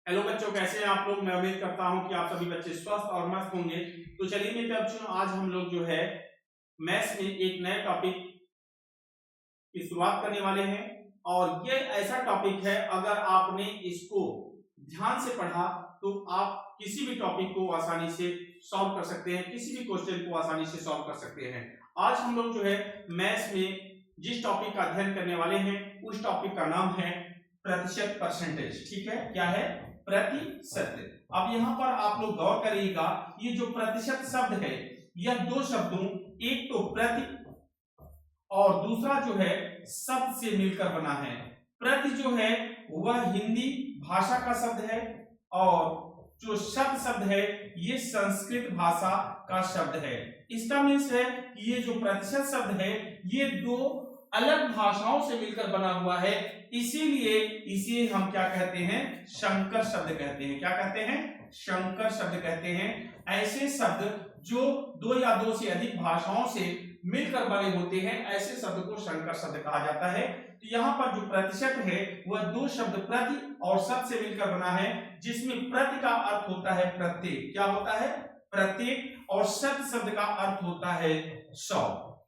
Hello बच्चों, कैसे हैं आप लोग। मैं उम्मीद करता हूं कि आप सभी बच्चे स्वस्थ और मस्त होंगे। तो चलिए मेरे बच्चों, आज हम लोग जो है मैथ्स में एक नए टॉपिक की शुरुआत करने वाले हैं। और ये ऐसा टॉपिक है, अगर आपने इसको ध्यान से पढ़ा तो आप किसी भी टॉपिक को आसानी से सॉल्व कर सकते हैं, किसी भी क्वेश्चन को आसानी से सॉल्व कर सकते हैं। आज हम लोग जो है मैथ्स में जिस टॉपिक का अध्ययन करने वाले हैं उस टॉपिक का नाम है प्रतिशत, परसेंटेज। ठीक है, क्या है? प्रतिशत। अब यहाँ पर आप लोग गौर करिएगा, ये जो प्रतिशत शब्द है यह दो शब्दों, एक तो प्रति और दूसरा जो है शब्द से मिलकर बना है। प्रति जो है वह हिंदी भाषा का शब्द है और जो शब्द है ये संस्कृत भाषा का शब्द है। इसका मीन्स है कि ये जो प्रतिशत शब्द है ये दो अलग भाषाओं से मिलकर बना हुआ है, इसीलिए इसे हम क्या कहते हैं? संकर शब्द कहते हैं। क्या कहते हैं? संकर शब्द कहते हैं। ऐसे शब्द जो दो या दो से अधिक भाषाओं से मिलकर बने होते हैं, ऐसे शब्द को संकर शब्द कहा जाता है। तो यहाँ पर जो प्रतिशत है वह दो शब्द प्रति और शब्द से मिलकर बना है, जिसमें प्रति का अर्थ होता है प्रत्येक। क्या होता है? प्रत्येक। और शत शब्द का अर्थ होता है 100।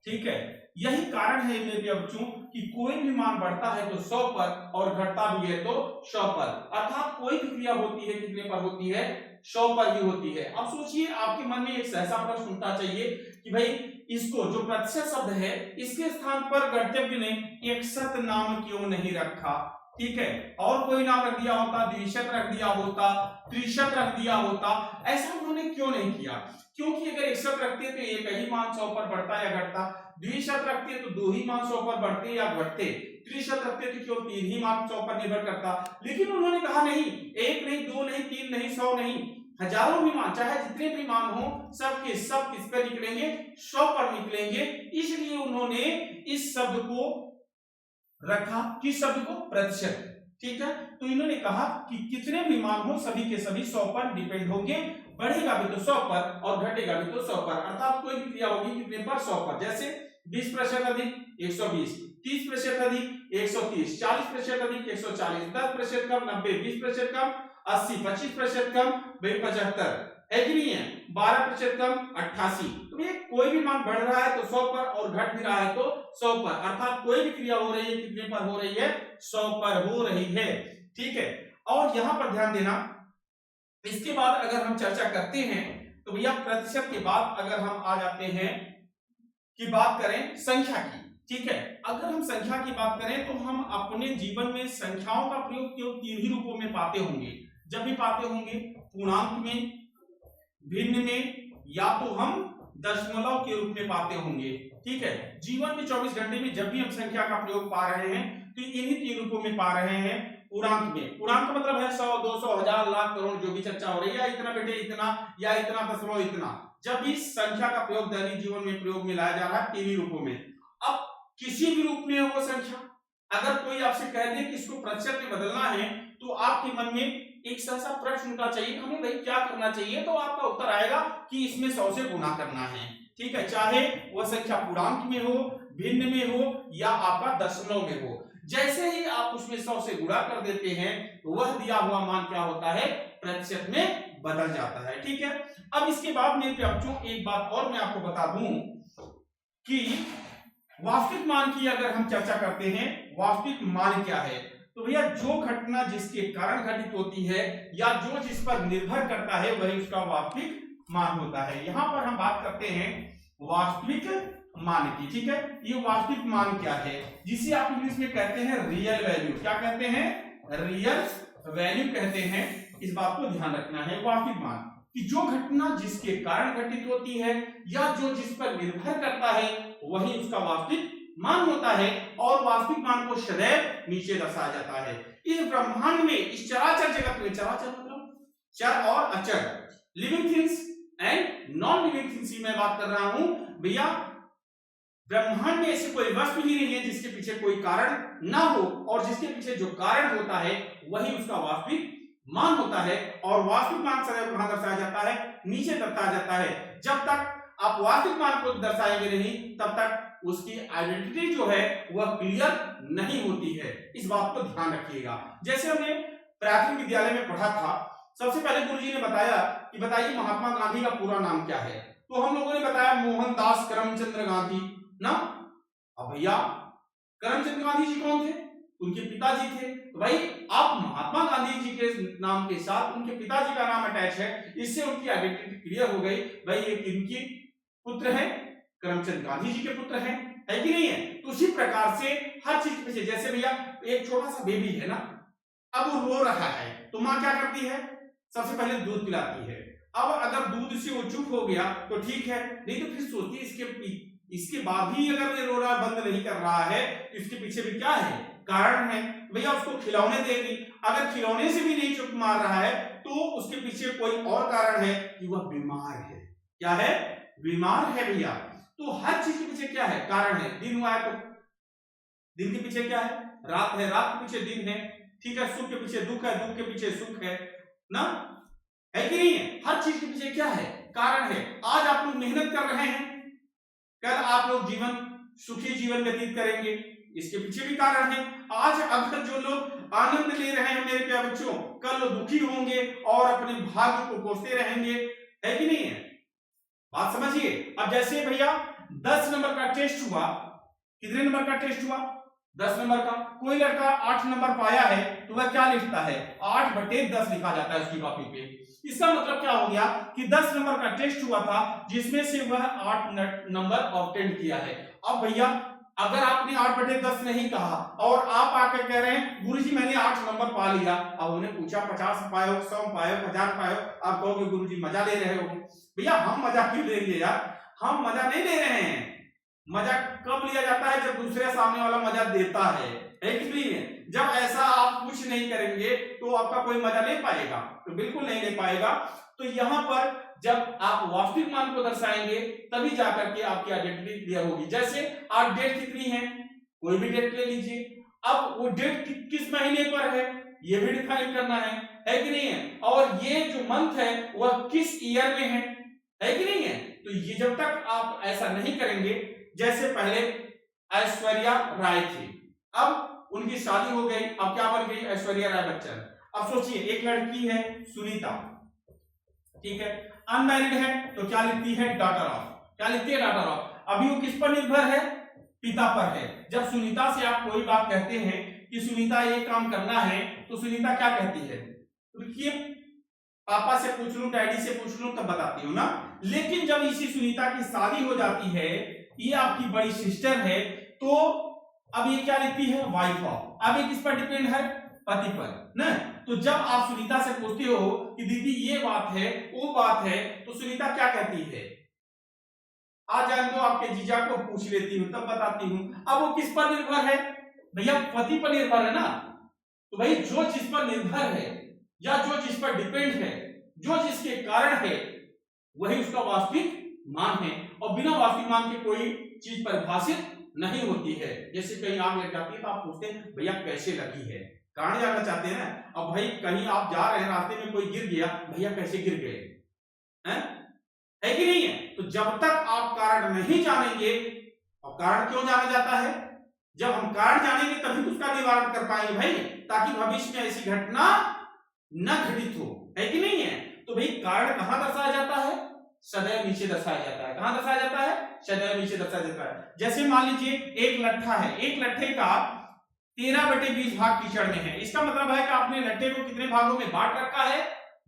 ठीक है, यही कारण है मेरे बच्चों कि कोई भी मान बढ़ता है तो 100 पर और घटता भी है तो 100 पर, अर्थात कोई भी क्रिया होती है कितने पर होती है? 100 पर ही होती है। अब सोचिए, आपके मन में एक सहसा प्रश्न उठना चाहिए कि भाई इसको जो प्रतिशत शब्द है इसके स्थान पर गणितज्ञ ने एक शत नाम क्यों नहीं रखा? ठीक है, और कोई नाम रख दिया होता, द्विशत रख दिया होता, त्रिशत रख दिया होता, ऐसा उन्होंने क्यों नहीं किया? क्योंकि अगर एक शत रखते तो एक ही मान 100 पर बढ़ता या घटता, द्विशत रखते तो दो ही मान 100 पर बढ़ते या घटते, त्रिशत रखते तो क्यों तीन ही मान 100 पर निर्भर करता। लेकिन उन्होंने कहा नहीं, एक नहीं, दो नहीं, तीन नहीं, 100 नहीं, हजारों भी मान, चाहे जितने भी मान हो, सबके सब किस पर निकलेंगे? 100 पर निकलेंगे। इसलिए उन्होंने इस शब्द को रखा, किस शब्द को? प्रतिशत। ठीक है, तो इन्होंने कहा कि कितने भी मान हो सभी के सभी 100 पर डिपेंड होंगे, बढ़ेगा भी तो 100 पर और घटेगा भी तो 100 पर, अर्थात कोई भी क्रिया होगी कितने पर? 100 पर। जैसे 20% अधिक 120, 30% अधिक 130, 40% अधिक 140, 10% कम 90, 20% कम 80, 25% कम 75, है कि नहीं है? 12% कम 88। तो ये कोई भी मान बढ़ रहा है तो 100 पर और घट भी रहा है तो 100 पर, अर्थात कोई भी क्रिया हो रही है कितने पर हो रही है? 100 पर हो रही है। ठीक है, और यहां पर ध्यान देना, इसके बाद अगर हम चर्चा करते हैं तो भैया प्रतिशत के बाद अगर हम आ जाते हैं कि बात करें संख्या की। ठीक है, अगर हम संख्या की बात करें तो हम अपने जीवन में संख्याओं का प्रयोग केवल तीन ही रूपों में पाते होंगे। जब भी पाते होंगे पूर्णांक में, भिन्न में, या तो हम दशमलव के रूप में पाते होंगे। ठीक है, जीवन में 24 घंटे में जब भी हम संख्या का प्रयोग पा रहे हैं तो इन्हीं तीन रूपों में पा रहे हैं। पूर्णांक में, पूर्णांक मतलब है 100, 200, 1000, लाख, करोड़, जो भी चर्चा हो रही है, या इतना बेटे इतना, या इतना दशमलव इतना। जब भी संख्या का प्रयोग दैनिक जीवन में प्रयोग में लाया जा रहा है तीन ही रूपों में। अब किसी भी रूप में हो संख्या, अगर कोई आपसे कह दे कि इसको प्रतिशत में बदलना है तो आपके मन में एक सा प्रश्न उठना चाहिए, हमें भाई क्या करना चाहिए? तो आपका उत्तर आएगा कि इसमें 100 से गुना करना है। ठीक है, चाहे वह संख्या पूर्णांक में हो, भिन्न में हो, या आपका दशमलव में हो। जैसे ही आप उसमें 100 से गुणा कर देते हैं तो वह दिया हुआ मान क्या होता है? प्रतिशत में बदल जाता है। ठीक है, अब इसके बाद मेरे बच्चों एक बात और मैं आपको बता दूं कि वास्तविक मान की अगर हम चर्चा करते हैं, वास्तविक मान क्या है? तो भैया जो घटना जिसके कारण घटित होती है या जो जिस पर निर्भर करता है वही उसका वास्तविक मान होता है। यहां पर हम बात करते हैं वास्तविक मान की। ठीक है, ये वास्तविक मान क्या है? जिसे आप इंग्लिश में कहते हैं रियल वैल्यू। क्या कहते हैं? रियल वैल्यू कहते हैं। इस बात को ध्यान रखना है। वास्तविक मान कि जो घटना जिसके कारण घटित होती है या जो जिस पर निर्भर करता है वही उसका वास्तविक मान होता है, और वास्तविक मान को सदैव नीचे दर्शाया जाता है। इस ब्रह्मांड में, इस चराचर जगत में, चराचर मतलब चर और अचर, living things and non living things की मैं बात कर रहा हूं भैया। ब्रह्मांड में ऐसी कोई वस्तु ही नहीं है जिसके पीछे कोई कारण ना हो, और जिसके पीछे जो कारण होता है वही उसका वास्तविक मान होता है। और वास्तविक मान सदैव कहां दर्शाया जाता है? नीचे दर्शाया जाता है। जब तक आप वास्तविक मान को दर्शाएंगे नहीं तब तक उसकी आइडेंटिटी जो है वह क्लियर नहीं होती है। इस बात को ध्यान रखिएगा। जैसे हमने प्राथमिक विद्यालय में पढ़ा था। सबसे पहले गुरुजी ने बताया कि बताइए महात्मा गांधी का पूरा नाम क्या है। तो हम लोगों ने बताया मोहनदास करमचंद गांधी ना। अब भैया करमचंद गांधी जी कौन थे? उनके पिताजी थे। तो भाई आप महात्मा गांधी जी के नाम के साथ उनके पिताजी का नाम अटैच है, इससे उनकी आइडेंटिटी क्लियर हो गई। भाई ये किनके पुत्र हैं? करमचंद गांधी जी के पुत्र हैं, है कि नहीं है? तो उसी प्रकार से हर चीज के पीछे, जैसे भैया एक छोटा सा बेबी है ना, अब वो रो रहा है तो माँ क्या करती है? सबसे पहले दूध पिलाती है। अब अगर दूध से वो चुप हो गया तो ठीक है, नहीं तो फिर सोचती है इसके बाद भी अगर ये रो रहा बंद नहीं कर रहा है तो इसके पीछे भी क्या है? कारण है। भैया उसको खिलौने देगी, अगर खिलौने से भी नहीं चुप मार रहा है तो उसके पीछे कोई और कारण है कि वह बीमार है। क्या है? बीमार है भैया। तो हर चीज के पीछे क्या है? कारण है। दिन हुआ है तो दिन के पीछे क्या है? रात है, रात के पीछे दिन है, ठीक है। सुख के पीछे दुख है, दुख के पीछे सुख है ना, है कि नहीं है? हर चीज के पीछे क्या है? कारण है। आज आप लोग मेहनत कर रहे हैं, कल आप लोग सुखी जीवन व्यतीत करेंगे, इसके पीछे भी कारण है। आज अगर जो लोग आनंद ले रहे हैं मेरे प्यारे बच्चों, कल वो दुखी होंगे और अपने भाग्य को कोसते रहेंगे, है कि नहीं है? बात समझिए। अब जैसे भैया 10 नंबर का टेस्ट हुआ, कितने नंबर का टेस्ट हुआ? 10 नंबर का। कोई लड़का 8 नंबर पाया है तो वह क्या लिखता है? 8/10 लिखा जाता है उसकी कॉपी पे। इसका मतलब क्या हो गया कि 10 नंबर का टेस्ट हुआ था जिसमें से वह 8 नंबर ऑब्टेन किया है। अब भैया अगर आपने 8/10 नहीं कहा और आप आकर कह रहे हैं गुरुजी मैंने 8 नंबर पा लिया, अब उन्हें पूछा 50 पाए हो, 100 पाए हो, 1000 पाए हो, आप कहोगे गुरुजी मजा ले रहे हो। भैया हम मजा क्यों लेंगे यार? हम मजा नहीं ले रहे हैं। मजा कब लिया जाता है? जब दूसरे सामने वाला मजा देता है कि नहीं है? जब ऐसा आप कुछ नहीं करेंगे तो आपका कोई मजा ले पाएगा? तो बिल्कुल नहीं ले पाएगा। तो यहाँ पर जब आप वास्तविक मान को दर्शाएंगे तभी जाकर के आपकी आइडेंटिटी क्लियर होगी। जैसे आज डेट कितनी है? कोई भी डेट ले लीजिए। अब वो डेट किस महीने पर है ये भी डिफाइन करना है कि नहीं है? और ये जो मंथ है वह किस ईयर में है कि नहीं है? तो ये जब तक आप ऐसा नहीं करेंगे, जैसे पहले ऐश्वर्या राय थी, अब उनकी शादी हो गई, अब क्या बन गई? ऐश्वर्या राय बच्चन। अब सोचिए एक लड़की है सुनीता, ठीक है, अनमैरिड है तो क्या लिखती है? Daughter of. क्या लिखती है? Daughter of. अभी वो किस पर निर्भर है? पिता पर है। जब सुनीता से आप कोई बात कहते हैं कि सुनीता ये काम करना है तो सुनीता क्या कहती है? देखिए पापा से पूछ लूं, डैडी से पूछ लूं तब बताती हूँ ना। लेकिन जब इसी सुनीता की शादी हो जाती है, ये आपकी बड़ी सिस्टर है, तो अब ये क्या लिखती है? Wife of. अब ये किस पर डिपेंड है? पति पर ना। तो जब आप सुनीता से पूछते हो कि दीदी ये बात है वो बात है तो सुनीता क्या कहती है? आज जान दो आपके जीजा को पूछ लेती हूँ तब बताती हूँ। अब वो किस पर निर्भर है? भैया पति पर निर्भर है ना। तो भाई जो जिस पर निर्भर है या जो जिस पर डिपेंड है, जो जिसके कारण है, वही उसका वास्तविक मान है। और बिना वास्तविक मान के कोई चीज परिभाषित नहीं होती है। जैसे कहीं आग लग जाती है तो आप पूछते हैं भैया कैसे लगी है? कारण जानना चाहते हैं ना। अब भाई कहीं आप जा रहे हैं, रास्ते में कोई गिर गया, भैया कैसे गिर गए? है कि नहीं है? तो जब तक आप कारण नहीं जानेंगे, और कारण क्यों जाना जाता है? जब हम कारण जानेंगे तभी तो उसका निवारण कर पाएंगे भाई, ताकि भविष्य में ऐसी घटना न घटित हो, है कि नहीं है? तो भाई कारण कहां दर्शाया जाता है? सदैव नीचे दर्शाया जाता है। कहां दर्शाया जाता है? सदैव नीचे दर्शाया जाता है। जैसे मान लीजिए एक लट्ठा है, एक लट्ठे का 13/20 भाग कीचड़ में है। इसका मतलब है कि आपने लट्ठे को कितने भागों में बांट रखा है?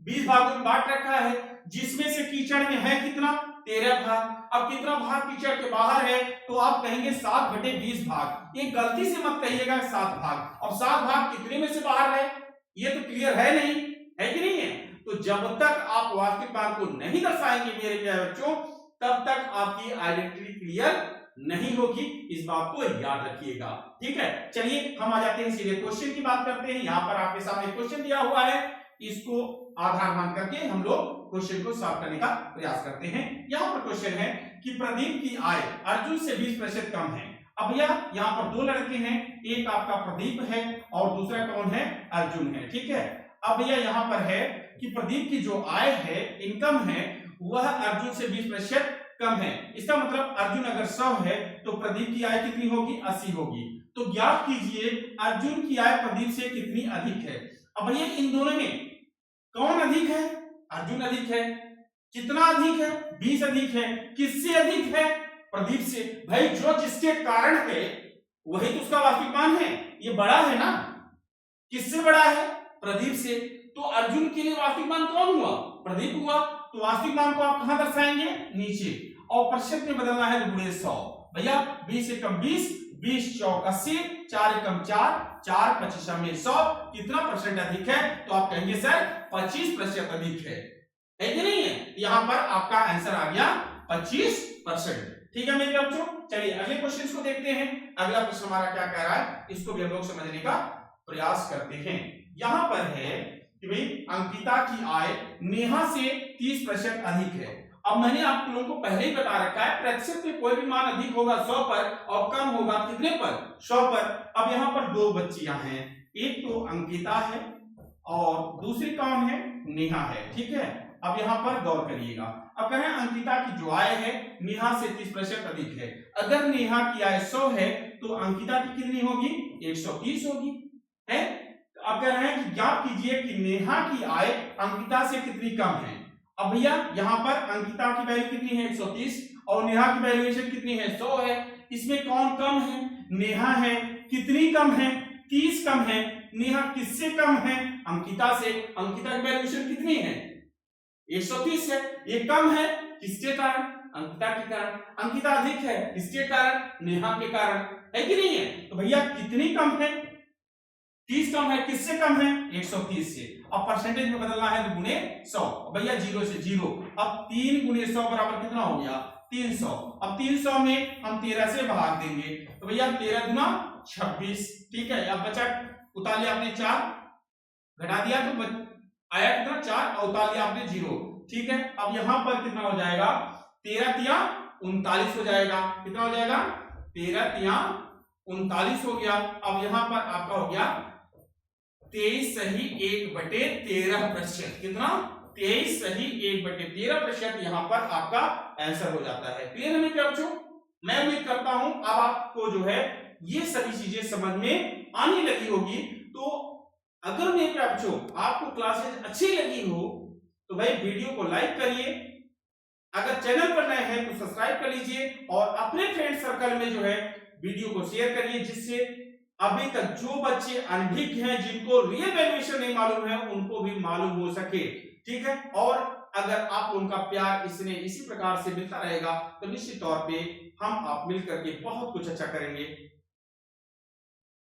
20 भागों में बांट रखा है, जिसमें से कीचड़ में है कितना? 13 भाग। अब कितना भाग कीचड़ के बाहर है? तो आप कहेंगे 7/20 भाग। ये गलती से मत कहिएगा 7 भाग। और 7 भाग कितने में से बाहर है? ये तो क्लियर है नहीं, है कि नहीं है? तो जब तक आप वास्तविक मान को नहीं दर्शाएंगे मेरे प्यारे बच्चों, तब तक आपकी आइडेंटिटी क्लियर नहीं होगी। इस बात को याद रखिएगा, ठीक है। चलिए हम आ जाते हैं सीधे क्वेश्चन की बात करते हैं। यहाँ पर आपके सामने क्वेश्चन दिया हुआ है, इसको आधार मान करके हम लोग क्वेश्चन को सॉल्व करने का प्रयास करते हैं। यहाँ पर क्वेश्चन है कि प्रदीप की आय अर्जुन से 20% कम है। अब भैया यहाँ पर दो लड़के हैं, एक आपका प्रदीप है और दूसरा कौन है? अर्जुन है, ठीक है। अब भैया यहाँ पर है कि प्रदीप की जो आय है, इनकम है, वह अर्जुन से 20% कम है। इसका मतलब अर्जुन अगर 100 है तो प्रदीप की आय कितनी होगी? 80 होगी। तो ज्ञात कीजिए अर्जुन की आय प्रदीप से कितनी अधिक है। अब भैया इन दोनों में कौन अधिक है? अर्जुन अधिक है। कितना अधिक है? 20 अधिक है। किससे अधिक है? प्रदीप से। भाई जो जिसके कारण है वही तो उसका वास्तविक मान है, ये बड़ा है ना। किससे बड़ा है? प्रदीप से। तो अर्जुन के लिए वास्तविक मान कौन हुआ? प्रदीप हुआ। तो वास्तविक मान को आप कहां दर्शाएंगे? नीचे। और प्रतिशत में बदलना है तो गुणे 100। भैया 20 एकम 20, 20 चौक 80, 4 एकम 4, 4 25 में 100। कितना परसेंट अधिक है? तो आप कहेंगे सर 25% अधिक है कि नहीं है? यहां पर आपका आंसर आ गया 25%। ठीक है मेरे बच्चों, चलिए अगले क्वेश्चन को देखते हैं। अगला प्रश्न हमारा क्या कह रहा है, इसको भी हम लोग समझने का प्रयास करते हैं। यहां पर है कि भाई अंकिता की आय नेहा से 30% अधिक है। अब मैंने आप लोगों को पहले ही बता रखा है, प्रतिशत में कोई भी मान अधिक होगा 100 पर और कम होगा कितने पर? 100 पर। अब यहाँ पर दो बच्चियां हैं, एक तो अंकिता है और दूसरी कौन है? नेहा है। ठीक है, अब यहाँ पर गौर करिएगा। अब कहें अंकिता की जो आय है नेहा से 30% अधिक है। अगर नेहा की आय 100 है तो अंकिता की कितनी होगी? 130 होगी है। अब कह रहे हैं कि ज्ञात कीजिए कि नेहा की आय अंकिता से कितनी कम है। अब भैया यहाँ पर अंकिता की वैल्यू कितनी है? 130 और नेहा की वैल्यूएशन कितनी है? 100 है। इसमें कौन कम है? नेहा है। कितनी कम है? 30 कम है। नेहा किससे कम है? अंकिता से। अंकिता की वैल्यूएशन कितनी है? 130 है। ये कम है किसके कारण? अंकिता के कारण। अंकिता अधिक है किसके कारण? नेहा के कारण, है कि नहीं है? तो भैया कितनी कम है? 30 कम है। किससे कम है? 130 से। अब परसेंटेज में बदलना है तो गुणे 100। भैया 0 से 0। अब 3 गुणे 100 बराबर कितना हो गया? 300। अब 300 में हम 13 से भाग देंगे तो भैया 13 गुना 26। ठीक है, अब बचा उतार लिया आपने 4, घटा दिया तो आया कितना? 4 और उतार लिया आपने 0। ठीक है, अब यहां पर कितना हो जाएगा? 13 तिया 39 हो जाएगा। कितना हो जाएगा? 13 तिया 39 हो गया। अब यहां पर आपका हो गया 23 सही 1/13%। कितना? 23 सही 1/13% यहां पर आपका आंसर हो जाता है। क्लियर है मेरे बच्चों? मैं उम्मीद करता हूं अब आपको जो है ये सभी चीजें समझ में आने लगी होगी। तो अगर मेरे बच्चों आपको क्लासेस अच्छी लगी हो तो भाई वीडियो को लाइक करिए, अगर चैनल पर नए हैं तो सब्सक्राइब कर लीजिए और अपने फ्रेंड सर्कल में जो है वीडियो को शेयर करिए, जिससे अभी तक जो बच्चे अनभिज्ञ हैं, जिनको रियल वैल्यूएशन नहीं मालूम है, उनको भी मालूम हो सके। ठीक है, और अगर आप उनका प्यार इसी प्रकार से मिलता रहेगा तो निश्चित तौर पे हम आप मिलकर के बहुत कुछ अच्छा करेंगे।